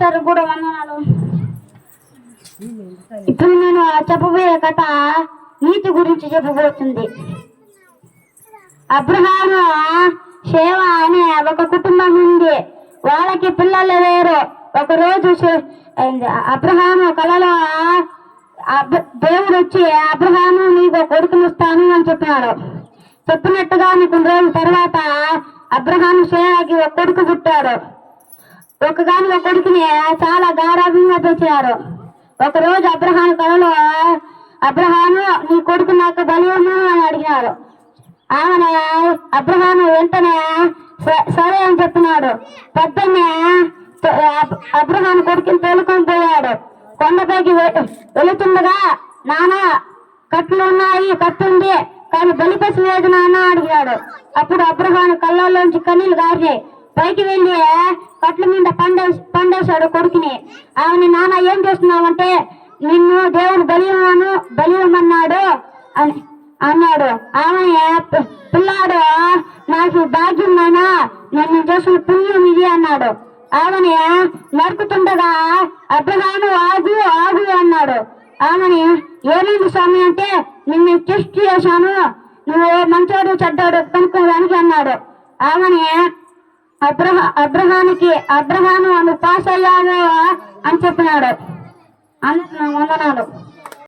Sir కూడా వందనాలు. ఇప్పుడు నేను చెప్పబోయే కథ నీతి గురించి చెప్పబోతుంది. అబ్రహాము సేవ అనే ఒక కుటుంబం ఉంది. వాళ్ళకి పిల్లలు లేరు. ఒకరోజు అబ్రహాము కలలో దేవుడు వచ్చి అబ్రహాము నీకు కొడుకునిస్తాను అని చెప్పినాడు. చెప్పినట్టుగా కొన్ని రోజుల తర్వాత అబ్రహాము సేవకి ఒక కొడుకు పుట్టాడు. ఒక కొడుకుని చాలా గారాభంగా పెంచారు. ఒకరోజు అబ్రహాము కలలో అబ్రహాము నీ కొడుకు నాకు బలి ఉన్నాను అని అడిగినాడు. ఆమె అబ్రహాము వెంటనే సరే అని చెప్పినాడు. పొద్దున్నే అబ్రహాము కొడుకుని తోలుకొని పోయాడు. కొండపైకి వెళుతుండగా నాన్న కట్లు ఉన్నాయి, కట్టుంది కానీ బలిపశు లేదు నాన్న అడిగాడు. అప్పుడు అబ్రహాము కళ్ళల్లోంచి కన్నీళ్లు గారినాయి. పైకి వెళ్ళి కట్ల మీద పండేశాడు కొడుకుని. ఆమె నాన్న ఏం చేస్తున్నావంటే నిన్ను దేవుడు బలియమన్నాడు అని అన్నాడు. ఆమె పిల్లాడు నాకు భాగ్యం నానా, నేను చేసిన పుణ్యం ఇది అన్నాడు. ఆమెని నరుకుతుండగా అబ్రహాము ఆగు ఆగు అన్నాడు. ఆమెని ఏమైంది స్వామి అంటే నిన్ను టెస్ట్ చేశాను, నువ్వు మంచోడు చెడ్డాడు కనుక్కోడానికి అన్నాడు. ఆమెని అబ్రహాము నువ్వు పాస్ అయ్యావు అని చెప్పినాడు. వందనాలు.